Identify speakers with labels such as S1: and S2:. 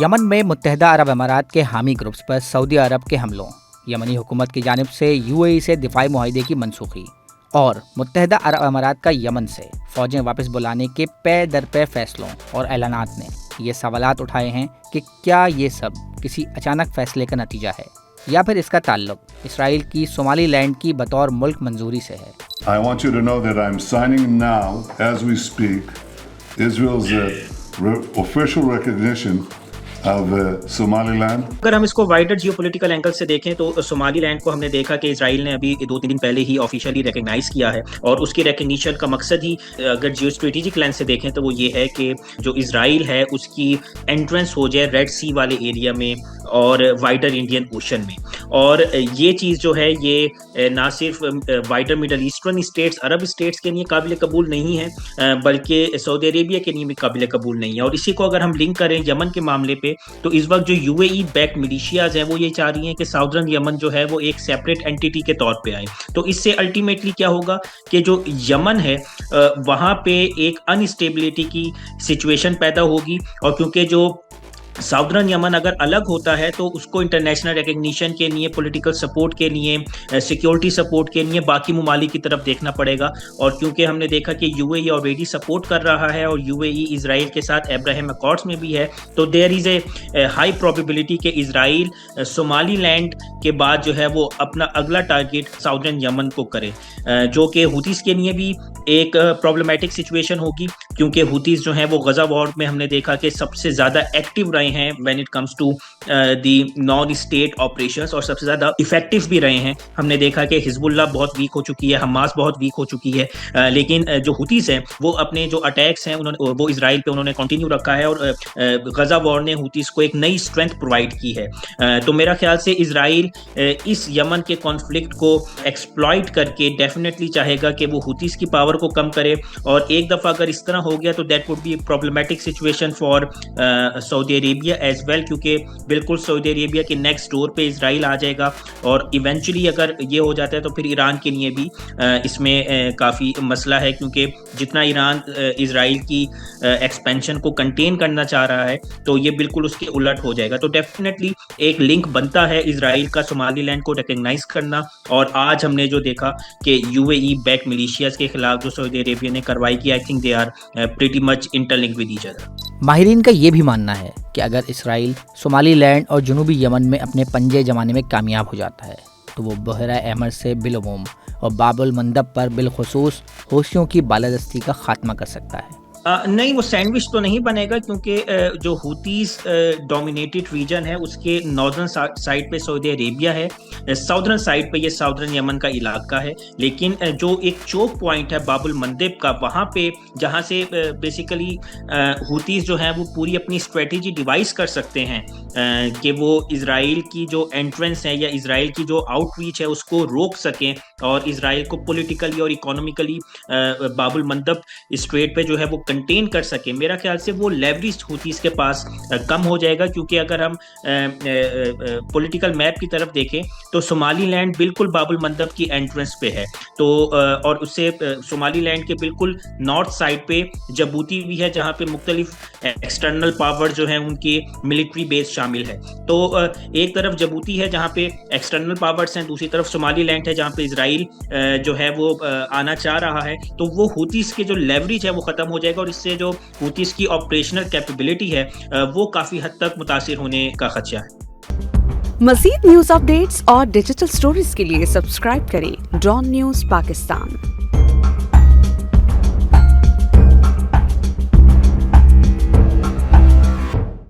S1: Yemen में मुत्तहिदा अरब अमारात के हामी ग्रुप्स पर सऊदी अरब के हमलों, यमनी हुकूमत की जानिब से यूएई से दिफाई मुआहदे की मनसूखी और मुत्तहिदा अरब अमारात का यमन से फ़ौजें वापस बुलाने के पे दर पे फैसलों और ऐलानात ने ये सवालात उठाए हैं कि क्या ये सब किसी अचानक फैसले का नतीजा है या फिर इसका ताल्लुक इसराइल की सोमालीलैंड की बतौर मुल्क मंजूरी से है।
S2: I want you to know that I'm signing now, as we speak, Israel's official recognition of Somaliland.
S3: अगर हम इसको वाइडर जियोपॉलिटिकल एंगल से देखें तो सोमालीलैंड को हमने देखा कि इजराइल ने अभी 2-3 दिन पहले ही ऑफिशियली रिकग्नाइज किया है और उसकी रिकग्निशन का मकसद ही अगर जियो स्ट्रेटेजिक लेंस से देखें तो वो ये है कि जो इजराइल है उसकी एंट्रेंस हो जाए रेड सी वाले एरिया में और वाइडर इंडियन ओशन में। और ये चीज़ जो है ये ना सिर्फ वाइडर मिडल ईस्टर्न स्टेट्स अरब स्टेट्स के लिए काबिल कबूल नहीं है बल्कि सऊदी अरेबिया के लिए भी काबिल कबूल नहीं है। और इसी को अगर हम लिंक करें यमन के मामले पे तो इस वक्त जो यूएई बैक मिलिशियाज हैं वो ये चाह रही हैं कि साउदर्न यमन जो है वो एक सेपरेट एंटिटी के तौर पे आए। तो इससे अल्टीमेटली क्या होगा कि जो यमन है वहाँ पे एक अनस्टेबिलिटी की सिचुएशन पैदा होगी। और क्योंकि जो साउदर्न यमन अगर अलग होता है तो उसको इंटरनेशनल रिकग्निशन के लिए, पॉलिटिकल सपोर्ट के लिए, सिक्योरिटी सपोर्ट के लिए बाकी ममालिक की तरफ देखना पड़ेगा। और क्योंकि हमने देखा कि यूएई ऑलरेडी सपोर्ट कर रहा है और यूएई इजराइल के साथ अब्राहम अकॉर्ड्स में भी है, तो there is a high probability कि इजराइल सोमालीलैंड के बाद जो है वो अपना अगला टारगेट साउदर्न यमन को करे, जो कि हुतीस के लिए भी एक प्रॉब्लमेटिक सिचुएशन होगी। क्योंकि हुतीस जो हैं वो गजा वॉर में हमने देखा कि सबसे ज़्यादा एक्टिव रहे हैं when it comes to the non state operations और सबसे ज़्यादा इफेक्टिव भी रहे हैं। हमने देखा कि हिजबुल्लाह बहुत वीक हो चुकी है, हमास बहुत वीक हो चुकी है, लेकिन जो हुतीस हैं वो अपने जो अटैक्स हैं उन्होंने वो इजराइल पे उन्होंने कंटिन्यू रखा है और गजा वॉर ने हुतीस को एक नई स्ट्रेंथ प्रोवाइड की है। तो मेरा ख्याल से इजराइल इस यमन के कॉन्फ्लिक्ट को एक्सप्लॉइट करके डेफिनेटली चाहेगा कि वो हुतीस की पावर को कम करे। और एक दफ़ा अगर इस तरह हो गया तो that would be a problematic situation for Saudi Arabia as well, क्योंकि बिल्कुल सऊदी अरेबिया के नेक्स्ट डोर पे इजराइल आ जाएगा। और इवेंचुअली अगर ये हो जाता है तो फिर ईरान के लिए भी इसमें काफ़ी मसला है, क्योंकि जितना ईरान इजराइल की एक्सपेंशन को कंटेन करना चाह रहा है तो ये बिल्कुल उसके उलट हो जाएगा। तो डेफिनेटली एक लिंक बनता है इजराइल का सोमालीलैंड को रिकग्नाइज करना। और आज हमने जो देखा कि यूएई बैक मिलिशियाज के खिलाफ जो सऊदी अरेबिया ने कार्रवाई की, I think they are pretty much interlinked with each other.
S1: माहिरीन का ये भी मानना है कि अगर इसराइल सोमालीलैंड और जनूबी यमन में अपने पंजे जमाने में कामयाब हो जाता है तो वो बहरा अहमर से बिलउमूम और बाबुल मंदब पर बिलखुसूस हौसियों की बालादस्ती का खात्मा कर सकता है।
S3: नहीं, वो सैंडविच तो नहीं बनेगा, क्योंकि जो हुतीस डोमिनेटेड रीजन है उसके नॉर्दर्न साइड पे सऊदी अरेबिया है, साउदर्न साइड पे ये साउदर्न यमन का इलाका है। लेकिन जो एक चोक पॉइंट है बाबुल मंदेब का, वहाँ पे जहाँ से बेसिकली हुतीस जो है वो पूरी अपनी स्ट्रेटेजी डिवाइस कर सकते हैं कि वो इजराइल की जो एंट्रेंस है या इजराइल की जो आउटरीच है उसको रोक सकें और इजराइल को पॉलिटिकली और इकोनॉमिकली बाबुल मंदब स्ट्रेट पे जो है वो कंटेन कर सके। मेरा ख्याल से वो लेवरेज हुतीस के पास कम हो जाएगा, क्योंकि अगर हम पॉलिटिकल मैप की तरफ देखें तो सोमालीलैंड बिल्कुल बाबुल मंदब की एंट्रेंस पे है। तो और उससे सोमालीलैंड के बिल्कुल नॉर्थ साइड पे जबूती भी है, जहाँ पे मुख्तलिफ एक्सटर्नल पावर जो है उनके मिलिट्री बेस शामिल है। तो एक तरफ जबूती है जहाँ पे एक्सटर्नल पावर्स हैं, दूसरी तरफ सोमालीलैंड है जहाँ पे इजराइल जो है वो आना चाह रहा है। तो वो हुतीस के जो लेवरेज है वो खत्म हो जाएगा और इससे जो हुतीस की ऑपरेशनल कैपेबिलिटी है वो काफी हद तक मुतासिर होने का खदशा है।
S4: मज़ीद न्यूज़ अपडेट्स और डिजिटल स्टोरीज के लिए सब्सक्राइब करें डॉन न्यूज़ पाकिस्तान।